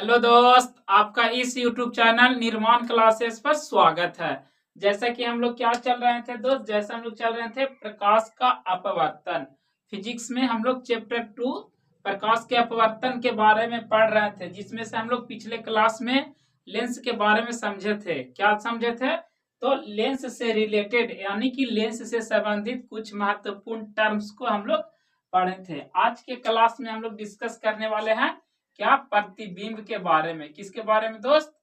Hello दोस्त, आपका इस YouTube चैनल निर्माण क्लासेस पर स्वागत है। जैसा कि हम लोग क्या चल रहे थे दोस्त, जैसा हम लोग चल रहे थे प्रकाश का अपवर्तन। फिजिक्स में हम लोग चैप्टर 2 प्रकाश के अपवर्तन के बारे में पढ़ रहे थे, जिसमें से हम लोग पिछले क्लास में लेंस के बारे में समझे थे। क्या समझे थे? तो लेंस से रिलेटेड यानी कि लेंस से संबंधित कुछ महत्वपूर्ण टर्म्स को हम लोग पढ़े थे। आज के क्लास में हम लोग डिस्कस करने वाले हैं क्या प्रतिबिंब के बारे में। किसके बारे में दोस्त?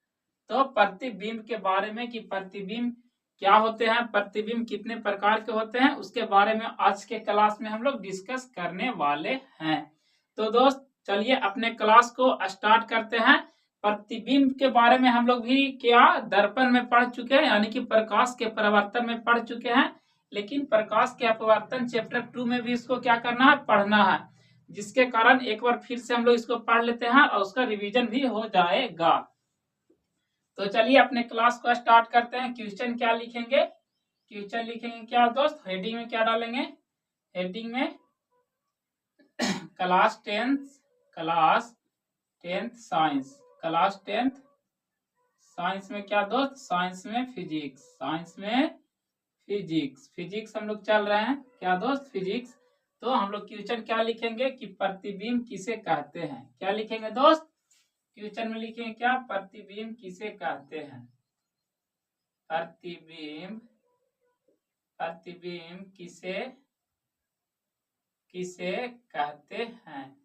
तो प्रतिबिंब के बारे में कि प्रतिबिंब क्या होते हैं, प्रतिबिंब कितने प्रकार के होते हैं, उसके बारे में आज के क्लास में हम लोग डिस्कस करने वाले हैं। तो दोस्त चलिए अपने क्लास को स्टार्ट करते हैं। प्रतिबिंब के बारे में हम लोग भी क्या दर्पण में पढ़ चुके हैं, यानी कि प्रकाश के परावर्तन में पढ़ चुके हैं। लेकिन प्रकाश के अपवर्तन चैप्टर 2 में भी इसको क्या करना है, पढ़ना है, जिसके कारण एक बार फिर से हम लोग इसको पढ़ लेते हैं और उसका रिवीजन भी हो जाएगा। तो चलिए अपने क्लास को स्टार्ट करते हैं। क्वेश्चन क्या लिखेंगे? क्वेश्चन लिखेंगे क्या दोस्त? हेडिंग में क्या डालेंगे? हेडिंग में class 10th science. Class 10th science में क्या दोस्त? साइंस में फिजिक्स। साइंस में फिजिक्स हम लोग चल रहे हैं। क्या दोस्त? फिजिक्स। तो हम लोग क्वेश्चन क्या लिखेंगे कि प्रतिबिंब किसे कहते हैं। क्या लिखेंगे दोस्त? क्वेश्चन में लिखेंगे क्या? प्रतिबिंब किसे कहते हैं। प्रतिबिंब किसे कहते हैं।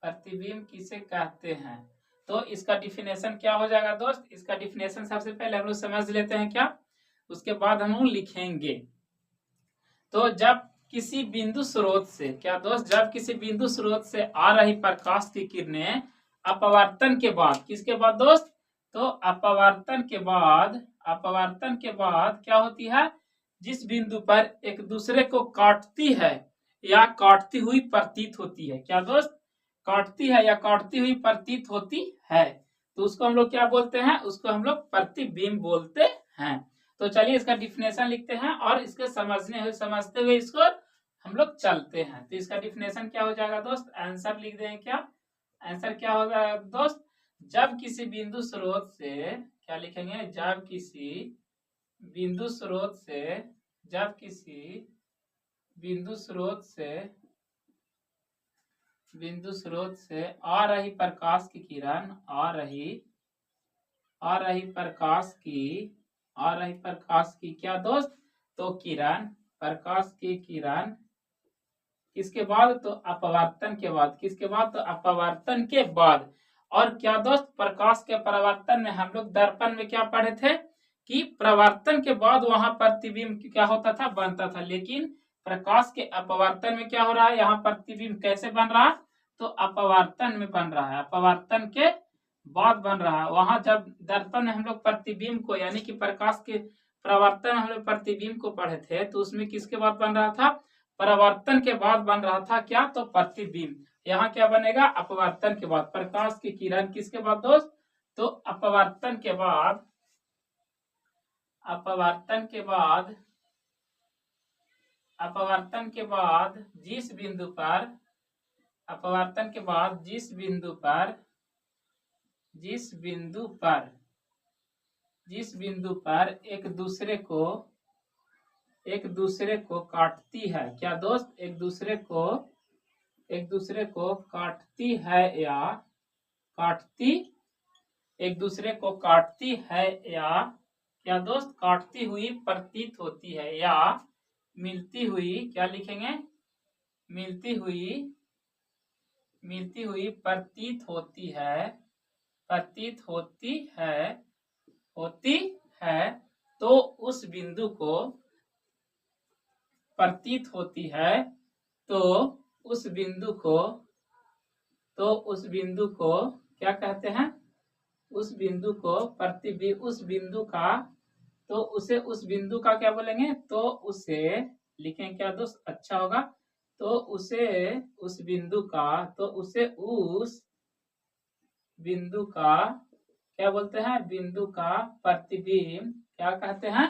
प्रतिबिंब किसे कहते हैं। तो इसका डिफिनेशन क्या हो जाएगा दोस्त? इसका डिफिनेशन सबसे पहले हम लोग समझ लेते हैं क्या, उसके बाद हम लोग लिखेंगे। तो जब किसी बिंदु स्रोत से, क्या दोस्त, जब किसी बिंदु स्रोत से आ रही प्रकाश की किरणें अपवर्तन के बाद, किसके बाद दोस्त? तो अपवर्तन के बाद क्या होती है, जिस बिंदु पर एक दूसरे को काटती है या काटती हुई प्रतीत होती है। क्या दोस्त? काटती है या काटती हुई प्रतीत होती है, तो उसको हम लोग क्या बोलते हैं? उसको हम लोग प्रतिबिंब बोलते हैं। तो चलिए इसका डिफिनेशन लिखते हैं और इसके समझते हुए इसको हम लोग चलते हैं। तो इसका डिफिनेशन क्या हो जाएगा दोस्त? आंसर लिख दें क्या? आंसर क्या होगा दोस्त? जब किसी बिंदु स्रोत से, क्या लिखेंगे? जब किसी बिंदु स्रोत से, जब किसी बिंदु स्रोत से आ रही प्रकाश की किरण, आ रही प्रकाश की क्या दोस्त? तो किरण, प्रकाश की किरण किसके बाद? तो अपवर्तन के बाद। किसके बाद? तो अपवर्तन के बाद। और क्या दोस्त? प्रकाश के परावर्तन में हम लोग दर्पण में क्या पढ़े थे कि प्रवर्तन के बाद वहां प्रतिबिंब क्या होता था, बनता था। लेकिन प्रकाश के अपवर्तन में क्या हो रहा है, यहाँ प्रतिबिंब कैसे बन रहा है? तो अपवर्तन में बन रहा है, अपवर्तन के बाद बन रहा है। वहां जब दर्पण में हम लोग प्रतिबिंब को, यानी कि प्रकाश के प्रवर्तन हम लोग प्रतिबिंब को पढ़े थे, तो उसमें किसके बाद बन रहा था? परावर्तन के बाद बन रहा था क्या? तो प्रतिबिंब। यहाँ क्या बनेगा? अपवर्तन के बाद। प्रकाश की किरण किसके बाद दोस्त? तो अपवर्तन के बाद, अपवर्तन के बाद जिस बिंदु पर, अपवर्तन के बाद जिस बिंदु पर एक दूसरे को काटती है। क्या दोस्त? एक दूसरे को काटती है या एक दूसरे को काटती है या क्या दोस्त? काटती हुई प्रतीत होती है या मिलती हुई, क्या लिखेंगे? मिलती हुई प्रतीत होती है, तो उस बिंदु को प्रतीत होती है, तो उस बिंदु को क्या कहते हैं? उस बिंदु को प्रतिबिंब, उस बिंदु का, तो उसे उस बिंदु का क्या बोलेंगे? तो उसे लिखें क्या दोस्त? अच्छा होगा। तो उसे उस बिंदु का, तो उसे उस बिंदु का क्या बोलते हैं? बिंदु का प्रतिबिंब क्या कहते हैं?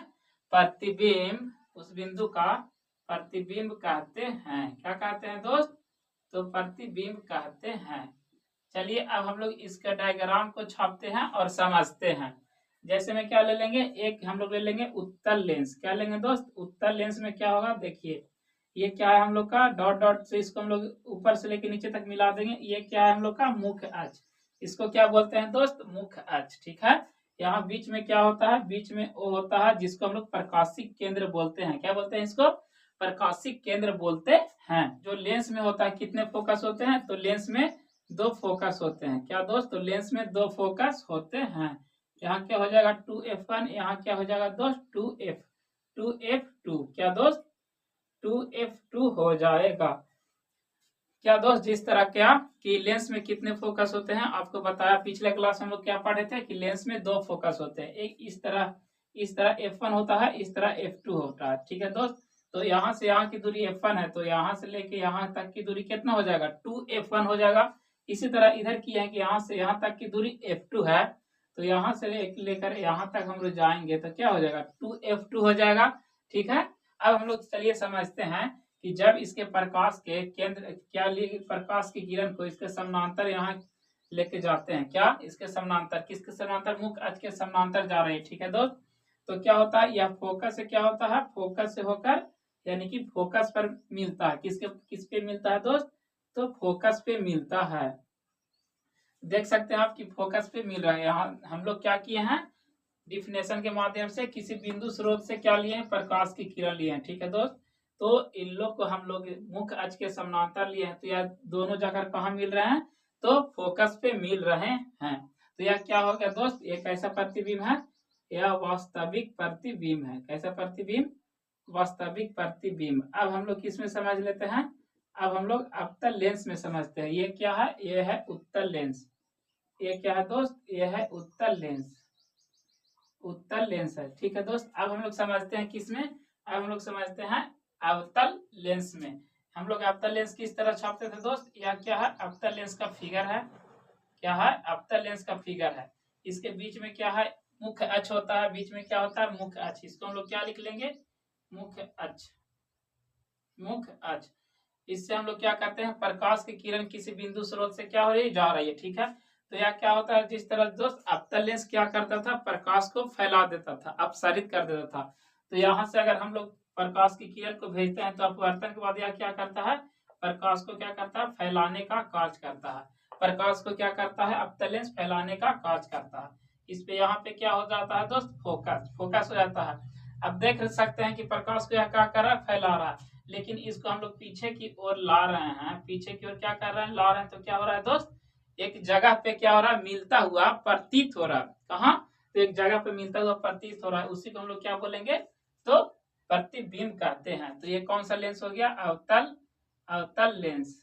प्रतिबिंब। उस बिंदु का प्रतिबिंब कहते हैं। क्या कहते हैं दोस्त? तो प्रतिबिंब कहते हैं। चलिए अब हम लोग इसका डायग्राम को छापते हैं और समझते हैं। जैसे में क्या ले लेंगे, एक हम लोग ले लेंगे उत्तल लेंस। क्या लेंगे दोस्त, उत्तल लेंस में क्या होगा, देखिए ये क्या है हम लोग का डॉट डॉट से, इसको हम लोग ऊपर से लेके नीचे तक मिला देंगे। ये क्या है हम लोग का मुख्य अक्ष, इसको क्या बोलते हैं दोस्त, मुख्य अक्ष। ठीक है, यहाँ बीच में क्या होता है, बीच में वो होता है जिसको हम लोग प्रकाशिक केंद्र बोलते हैं। क्या बोलते हैं इसको, प्रकाशिक केंद्र बोलते हैं। जो लेंस में होता है कितने फोकस होते हैं, तो लेंस में 2 फोकस होते हैं। क्या दोस्त, तो लेंस में 2 फोकस होते हैं। यहाँ क्या हो जाएगा 2f1, यहाँ क्या हो जाएगा दोस्त 2f2। क्या दोस्त 2f2 हो जाएगा। क्या दोस्त, जिस तरह क्या कि लेंस में कितने फोकस होते हैं आपको बताया पिछले क्लास में हम लोग क्या पढ़े थे कि लेंस में 2 फोकस होते हैं। एक इस तरह f1 होता है, इस तरह f2 होता है। ठीक है दोस्त, तो यहाँ से यहाँ की दूरी f1 है, तो यहाँ से लेके यहाँ तक की दूरी कितना हो जाएगा 2f1 हो जाएगा। इसी तरह इधर की है कि यहाँ से यहाँ तक की दूरी f2 है, तो यहाँ से लेकर यहाँ तक हम लोग जाएंगे तो क्या हो जाएगा 2f2 हो जाएगा। ठीक है, अब हम लोग चलिए समझते हैं कि जब इसके प्रकाश के केंद्र क्या लिए, प्रकाश की किरण को इसके समानांतर यहाँ लेके जाते हैं। क्या इसके समानांतर, किसके समानांतर, मुख्य अक्ष के समानांतर जा रहे हैं। ठीक है दोस्त, तो क्या होता है, यह फोकस से क्या होता है, फोकस से होकर यानी कि फोकस पर मिलता है। किस पे मिलता है दोस्त, तो फोकस पे मिलता है। देख सकते हैं आप कि फोकस पे मिल रहा है। यहाँ हम लोग क्या किए हैं, डिफिनेशन के माध्यम से किसी बिंदु स्रोत से क्या लिए हैं, प्रकाश की किरण लिए हैं। ठीक है दोस्त, तो इन लोग को हम लोग मुख्य अक्ष के समानांतर लिए हैं, तो यह दोनों जाकर कहाँ मिल रहे हैं, तो फोकस पे मिल रहे हैं। तो यह क्या हो गया दोस्त, एक ऐसा प्रतिबिंब है, यह वास्तविक प्रतिबिंब है। कैसा प्रतिबिंब, वास्तविक प्रतिबिंब। अब हम लोग किस में समझ लेते हैं, अब हम लोग अवतल लेंस में समझते हैं। ये क्या है, ये है उत्तल लेंस। ये क्या है दोस्त, ये है उत्तल लेंस, उत्तल लेंस है। ठीक है दोस्त, अब हम लोग समझते हैं किसमें, अब हम लोग समझते हैं अवतल लेंस में। हम लोग अवतल लेंस किस तरह छापते थे दोस्त, यह क्या है अवतल लेंस का फिगर है। क्या है, अवतल लेंस का फिगर है। इसके बीच में क्या है, मुख्य अक्ष होता है, बीच में क्या होता है, मुख्य अक्ष। इसको हम लोग क्या लिख लेंगे, मुख्य अक्ष, मुख्य अक्ष। इससे हम लोग क्या करते हैं, प्रकाश की किरण किसी बिंदु स्रोत से क्या हो रही है, जा रही है। ठीक है, तो यह क्या होता है, जिस तरह दोस्त अवतल लेंस क्या करता था, प्रकाश को फैला देता था, अपसरित कर देता था। तो यहाँ से अगर हम लोग प्रकाश की किरण को भेजते हैं तो अपवर्तन के बाद यह क्या करता है, प्रकाश को क्या करता है, फैलाने का कार्य करता है। प्रकाश को क्या करता है, अवतल लेंस फैलाने का कार्य करता है। इस पे यहाँ पे क्या हो जाता है दोस्त, फोकस, फोकस हो जाता है। अब देख सकते हैं कि प्रकाश को यह क्या कर रहा है, फैला रहा है, लेकिन इसको हम लोग पीछे की ओर ला रहे हैं, पीछे की ओर क्या कर रहे हैं, ला रहे हैं। तो क्या हो रहा है दोस्त, एक जगह पे क्या हो रहा है, मिलता हुआ प्रतीत हो रहा है। कहाँ, तो एक जगह पे मिलता हुआ प्रतीत हो रहा है, उसी को हम लोग क्या बोलेंगे, तो प्रतिबिंब कहते हैं। तो ये कौन सा लेंस हो गया, अवतल, अवतल लेंस,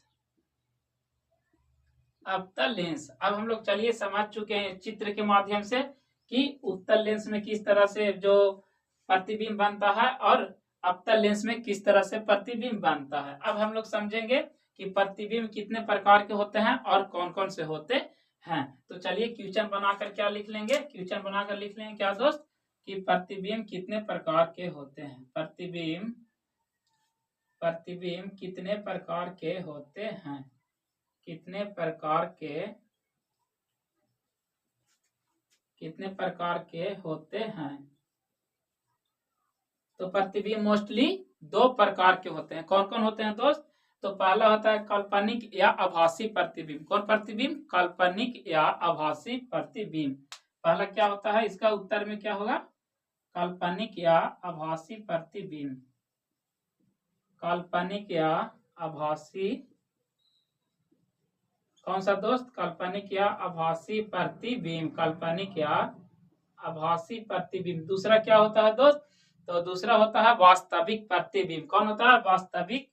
अवतल लेंस। अब हम लोग चलिए समझ चुके हैं चित्र के माध्यम से कि उत्तल लेंस में किस तरह से जो प्रतिबिंब बनता है और अवतल लेंस में किस तरह से प्रतिबिंब बनता है। अब हम लोग समझेंगे कि प्रतिबिंब कितने प्रकार के होते हैं और कौन कौन से होते हैं। तो चलिए क्वेश्चन बनाकर क्या लिख लेंगे, क्वेश्चन बनाकर लिख लेंगे क्या दोस्त, कि प्रतिबिंब कितने प्रकार के होते हैं, प्रतिबिंब, प्रतिबिंब कितने प्रकार के होते हैं, कितने प्रकार के, कितने प्रकार के होते हैं। तो प्रतिबिंब मोस्टली 2 प्रकार के होते हैं। कौन कौन होते हैं दोस्त, तो पहला होता है काल्पनिक या आभासी प्रतिबिंब। कौन प्रतिबिंब, काल्पनिक या आभासी प्रतिबिंब। पहला क्या होता है, इसका उत्तर में क्या होगा, काल्पनिक या आभासी प्रतिबिंब, काल्पनिक या आभासी, कौन सा दोस्त, काल्पनिक या आभासी प्रतिबिंब, काल्पनिक या आभासी प्रतिबिंब। दूसरा क्या होता है दोस्त, तो दूसरा होता है वास्तविक प्रतिबिंब। कौन होता है, वास्तविक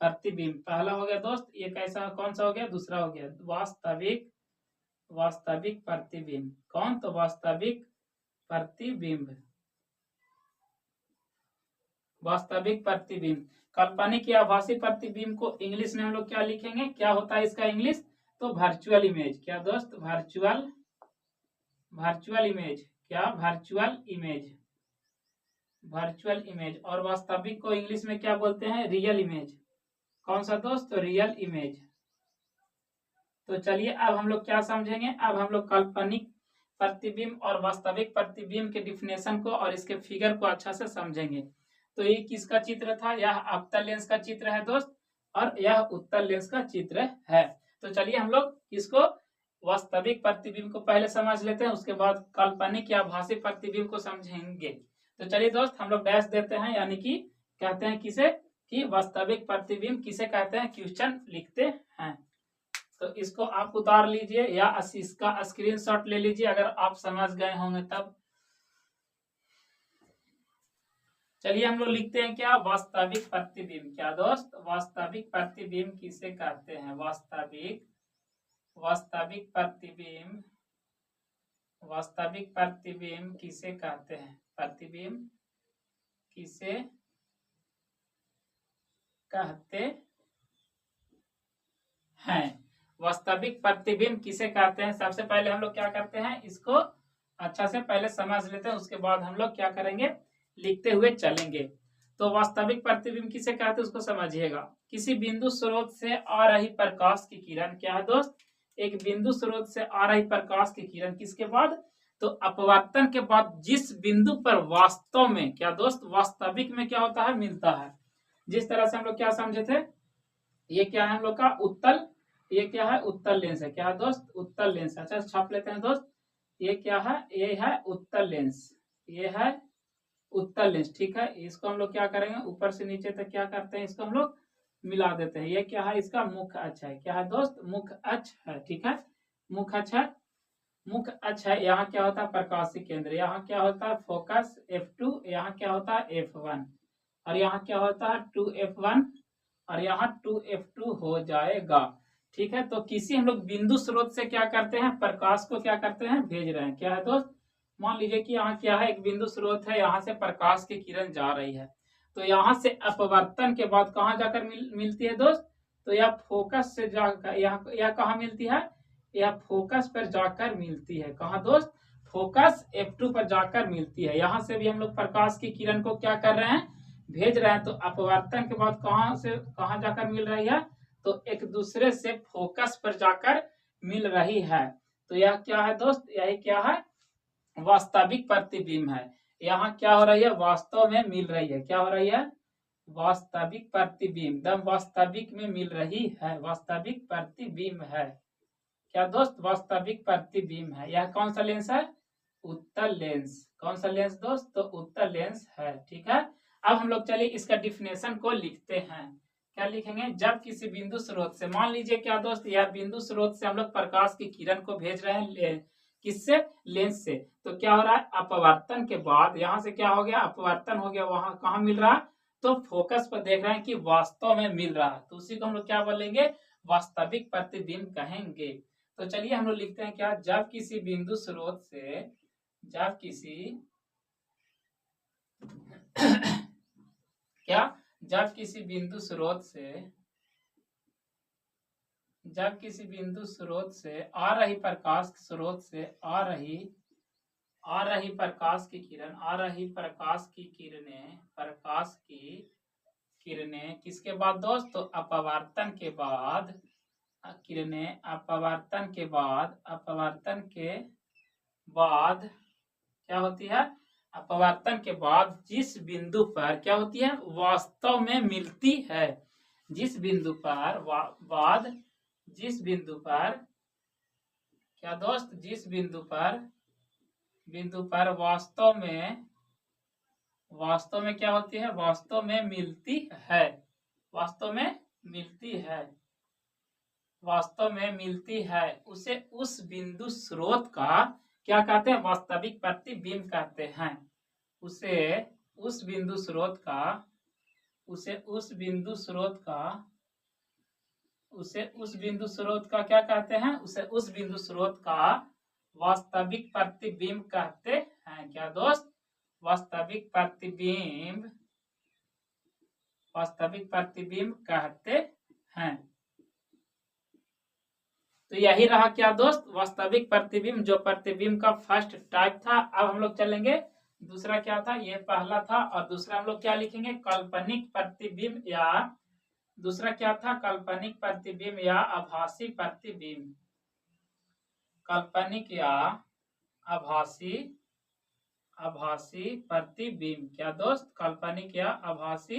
प्रतिबिंब। पहला हो गया दोस्त ये कैसा, कौन सा हो गया, दूसरा हो गया वास्तविक, वास्तविक प्रतिबिंब। कौन, तो वास्तविक प्रतिबिंब, वास्तविक प्रतिबिंब। काल्पनिक या आभासी प्रतिबिंब को इंग्लिश में हम लोग क्या लिखेंगे, क्या होता है इसका इंग्लिश, तो वर्चुअल इमेज। क्या दोस्त, वर्चुअल, वर्चुअल इमेज। क्या, वर्चुअल इमेज, वर्चुअल इमेज। और वास्तविक को इंग्लिश में क्या बोलते हैं, रियल इमेज। कौन सा दोस्त, तो रियल इमेज। तो चलिए अब हम लोग क्या समझेंगे, अब हम लोग काल्पनिक प्रतिबिंब और वास्तविक प्रतिबिंब के डिफिनेशन को और इसके फिगर को अच्छा से समझेंगे। तो ये किसका चित्र था, यह अवतल लेंस का चित्र है दोस्त, और यह उत्तल लेंस का चित्र है। तो चलिए हम लोग इसको वास्तविक प्रतिबिंब को पहले समझ लेते हैं, उसके बाद काल्पनिक या आभासी प्रतिबिंब को समझेंगे। तो चलिए दोस्त हम लोग डैश देते हैं, यानी कि कहते हैं किसे कि वास्तविक प्रतिबिंब किसे कहते हैं, क्वेश्चन लिखते हैं। तो इसको आप उतार लीजिए या इसका स्क्रीनशॉट ले लीजिए अगर आप समझ गए होंगे तब। चलिए हम लोग लिखते हैं क्या, वास्तविक प्रतिबिंब। क्या दोस्त, वास्तविक प्रतिबिंब किसे कहते हैं, वास्तविक प्रतिबिंब, वास्तविक प्रतिबिंब किसे कहते हैं, प्रतिबिंब किसे कहते हैं, वास्तविक प्रतिबिंब किसे कहते हैं। सबसे पहले हम लोग क्या करते हैं, इसको अच्छा से पहले समझ लेते हैं, उसके बाद हम लोग क्या करेंगे, लिखते हुए चलेंगे। तो वास्तविक प्रतिबिंब किसे कहते हैं उसको समझिएगा। किसी बिंदु स्रोत से आ रही प्रकाश की किरण, क्या है दोस्त, एक बिंदु स्रोत से आ रही प्रकाश की किरण किसके बाद, तो अपवर्तन के बाद जिस बिंदु पर वास्तव में, क्या दोस्त, वास्तविक में क्या होता है, मिलता है। जिस तरह से हम लोग क्या समझे थे, ये क्या है हम लोग का उत्तल, ये क्या है, उत्तल लेंस है। क्या है दोस्त, उत्तल लेंस। अच्छा छाप लेते हैं दोस्त, ये क्या है, ये है उत्तल लेंस, ये है उत्तल लेंस। ठीक है, इसको हम लोग क्या करेंगे, ऊपर से नीचे तक क्या करते हैं, इसको हम लोग मिला देते हैं। ये क्या है, इसका मुख्य अक्ष है। क्या है दोस्त, मुख्य अक्ष है। ठीक है, मुख्य अक्ष है, मुख्य अक्ष है। यहाँ क्या होता है, प्रकाशीय केंद्र, यहाँ क्या होता है, फोकस F2, यहाँ क्या होता है F1, और यहाँ क्या होता है 2F1, और यहाँ 2F2 हो जाएगा। ठीक है, तो किसी हम लोग बिंदु स्रोत से क्या करते हैं, प्रकाश को क्या करते हैं, भेज रहे हैं। क्या है दोस्त, मान लीजिए कि यहाँ क्या है, एक बिंदु स्रोत है, यहाँ से प्रकाश की किरण जा रही है, तो यहाँ से अपवर्तन के बाद कहाँ जाकर मिलती है दोस्त, तो यह फोकस से जाकर यह कहाँ मिलती है, यह फोकस पर जाकर मिलती है। कहाँ दोस्त, फोकस F2 पर जाकर मिलती है। यहाँ से भी हम लोग प्रकाश की किरण को क्या कर रहे हैं, भेज रहे हैं। तो अपवर्तन के बाद कहाँ से कहाँ जाकर मिल रही है, तो एक दूसरे से फोकस पर जाकर मिल रही है। तो यह क्या है दोस्त, यही क्या है, वास्तविक प्रतिबिंब है। यहाँ क्या हो रही है, वास्तव में मिल रही है। क्या हो रही है, वास्तविक प्रतिबिंब, दम वास्तविक में मिल रही है, वास्तविक प्रतिबिंब है। क्या दोस्त, वास्तविक प्रतिबिंब है। यह कौन सा लेंस है, उत्तल लेंस। कौन सा लेंस दोस्त, तो उत्तल लेंस है। ठीक है, अब हम लोग चलिए इसका डिफिनेशन को लिखते हैं। क्या लिखेंगे, जब किसी बिंदु स्रोत से, मान लीजिए क्या दोस्त, यह बिंदु स्रोत से हम लोग प्रकाश की किरण को भेज रहे हैं, किससे, लेंस से। तो क्या हो रहा है, अपवर्तन के बाद यहाँ से क्या हो गया, अपवर्तन हो गया, वहां कहाँ मिल रहा है, तो फोकस पर देख रहे हैं कि वास्तव में मिल रहा है, तो उसी को हम लोग क्या बोलेंगे, वास्तविक प्रतिबिंब कहेंगे। तो चलिए हम लोग लिखते हैं क्या, जब किसी बिंदु स्रोत से, जब किसी क्या, जब किसी बिंदु स्रोत से, जब किसी बिंदु स्रोत से आ रही प्रकाश स्रोत से आ रही प्रकाश की किरण, आ रही प्रकाश की किरणें, प्रकाश की किरणें किसके बाद दोस्त, तो अपवर्तन के बाद, किरणें अपवर्तन के बाद, अपवर्तन के बाद क्या होती है, अपवर्तन के बाद जिस बिंदु पर क्या होती है, वास्तव में मिलती है। जिस बिंदु पर बाद, जिस बिंदु पर, क्या दोस्त, जिस बिंदु पर वास्तव में क्या होती है, वास्तव में मिलती है, वास्तव में मिलती है, वास्तव में मिलती है, उसे उस बिंदु स्रोत का क्या कहते हैं, वास्तविक प्रतिबिंब कहते हैं। उसे उस बिंदु स्रोत का, उसे उस बिंदु स्रोत का, उसे उस बिंदु स्रोत का क्या कहते हैं, उसे उस बिंदु स्रोत का वास्तविक प्रतिबिंब कहते हैं। क्या दोस्त, वास्तविक प्रतिबिंब, वास्तविक प्रतिबिंब कहते हैं। तो यही रहा क्या दोस्त, वास्तविक प्रतिबिंब, जो प्रतिबिंब का फर्स्ट टाइप था। अब हम लोग चलेंगे, दूसरा क्या था, ये पहला था, और दूसरा हम लोग क्या लिखेंगे, काल्पनिक प्रतिबिंब या दूसरा क्या था, काल्पनिक प्रतिबिंब या आभासी प्रतिबिंब। काल्पनिक या आभासी प्रतिबिंब। क्या दोस्त, काल्पनिक या आभासी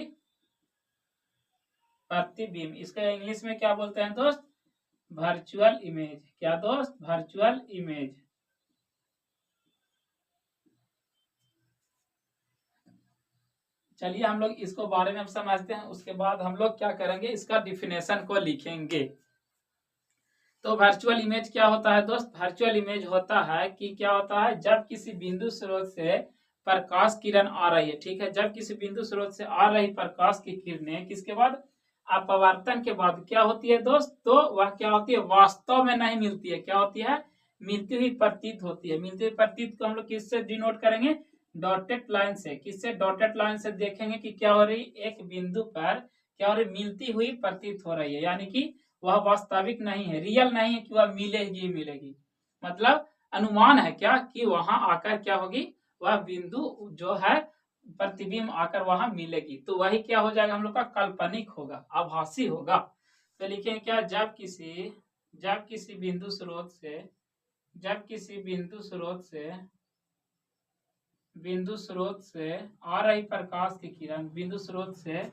प्रतिबिंब। इसका इंग्लिश में क्या बोलते हैं दोस्त, वर्चुअल इमेज। क्या दोस्त, वर्चुअल इमेज। चलिए हम लोग इसको बारे में अब समझते हैं, उसके बाद हम लोग क्या करेंगे, इसका डिफिनेशन को लिखेंगे। तो वर्चुअल इमेज क्या होता है दोस्त, वर्चुअल इमेज होता है कि क्या होता है, जब किसी बिंदु स्रोत से प्रकाश किरण आ रही है, ठीक है, जब किसी बिंदु स्रोत से आ रही प्रकाश की किरणें किसके बाद, अपवर्तन के बाद क्या होती है दोस्त, तो वह क्या होती है, वास्तव में नहीं मिलती है, क्या होती है, मिलती हुई प्रतीत होती है। मिलती हुई प्रतीत को हम लोग किससे डिनोट करेंगे, डॉटेड लाइन से। किससे, डॉटेड लाइन से देखेंगे कि क्या हो रही, एक बिंदु पर क्या हो रही, मिलती हुई प्रतीत हो रही है, यानी कि वह वास्तविक नहीं है, रियल नहीं है कि वह मिलेगी। मतलब अनुमान है क्या कि वहां आकर क्या होगी, वह बिंदु जो है प्रतिबिंब आकर वहां मिलेगी, तो वही क्या हो जाएगा हम लोग का, काल्पनिक होगा, आभासी होगा। तो लिखेंगे क्या, जब किसी बिंदु स्रोत से आ रही प्रकाश की किरण, बिंदु स्रोत से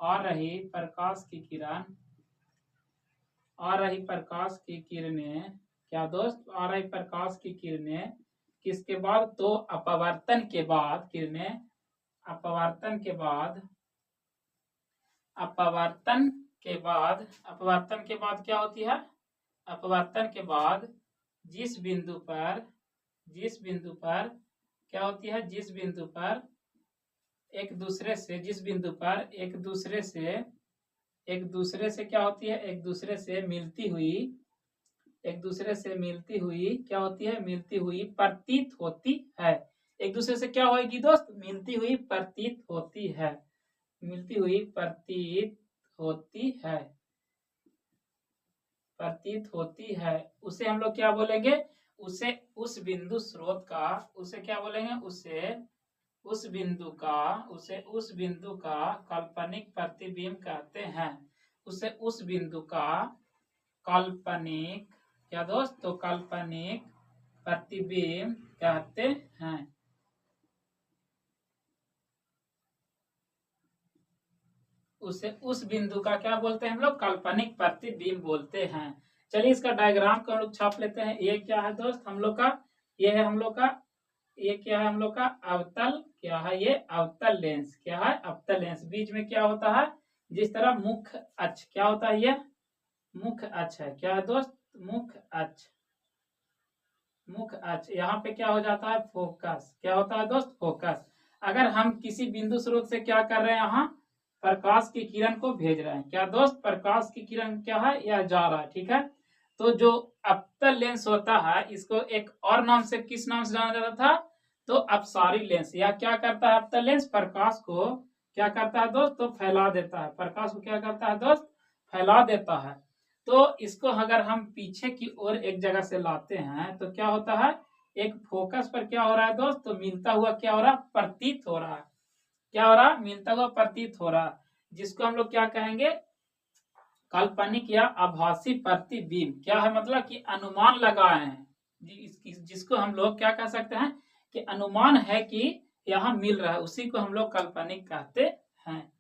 आ रही प्रकाश की किरणें, क्या दोस्त, आ रही प्रकाश की किरणें किसके बाद, तो अपवर्तन के बाद किरणें, अपवर्तन के बाद क्या होती है, अपवर्तन के बाद जिस बिंदु पर क्या होती है, जिस बिंदु पर एक दूसरे से क्या होती है, एक दूसरे से मिलती हुई क्या होती है, मिलती हुई प्रतीत होती है। एक दूसरे से क्या होगी दोस्त, मिलती हुई प्रतीत होती है, उसे हम लोग क्या बोलेंगे, उसे उस बिंदु स्रोत का, उसे क्या बोलेंगे, उस बिंदु का काल्पनिक प्रतिबिंब कहते हैं। उसे उस बिंदु का काल्पनिक, क्या दोस्त, तो काल्पनिक प्रतिबिंब कहते हैं। उसे उस बिंदु का क्या बोलते हैं हम लोग, काल्पनिक प्रतिबिंब बोलते हैं। चलिए इसका डायग्राम को हम लोग छाप लेते हैं। ये क्या है दोस्त हम लोग का, ये है हम लोग का, ये क्या है हम लोग का अवतल, क्या है ये अवतल लेंस, क्या है अवतल लेंस। बीच में क्या होता है, जिस तरह मुख्य अक्ष, क्या होता है ये मुख्य अक्ष है, क्या है दोस्त, मुख्य अक्ष। यहाँ पे क्या हो जाता है, फोकस, क्या होता है दोस्त, फोकस। अगर हम किसी बिंदु स्रोत से क्या कर रहे हैं, यहाँ प्रकाश की किरण को भेज रहे हैं, क्या दोस्त, प्रकाश की किरण क्या है, यह जा रहा है, ठीक है। तो जो अवतल लेंस होता है, इसको एक और नाम से, किस नाम से जाना जाता था, तो अपसारी लेंस। या क्या करता है अवतल लेंस, प्रकाश को क्या करता है दोस्त, तो फैला देता है, प्रकाश को क्या करता है दोस्त, फैला देता है। तो इसको अगर हम पीछे की ओर एक जगह से लाते हैं तो क्या होता है, एक फोकस पर क्या हो रहा है दोस्त, तो मिलता हुआ क्या हो रहा है, प्रतीत हो रहा है, क्या हो रहा है, मिलता हुआ प्रतीत हो रहा है, जिसको हम लोग क्या कहेंगे, काल्पनिक या आभासी प्रतिबिंब। क्या है मतलब कि अनुमान लगाए हैं, जिसको हम लोग क्या कह सकते हैं कि अनुमान है कि यहाँ मिल रहा है, उसी को हम लोग काल्पनिक कहते हैं।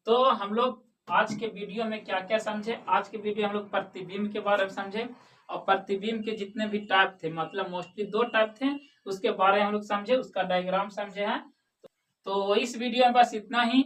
तो हम लोग आज के वीडियो में क्या क्या समझे, आज के वीडियो हम लोग प्रतिबिंब के बारे में समझे, और प्रतिबिंब के जितने भी टाइप थे, मतलब मोस्टली 2 टाइप थे, उसके बारे में हम लोग समझे, उसका डायग्राम समझे हैं। तो इस वीडियो में बस इतना ही।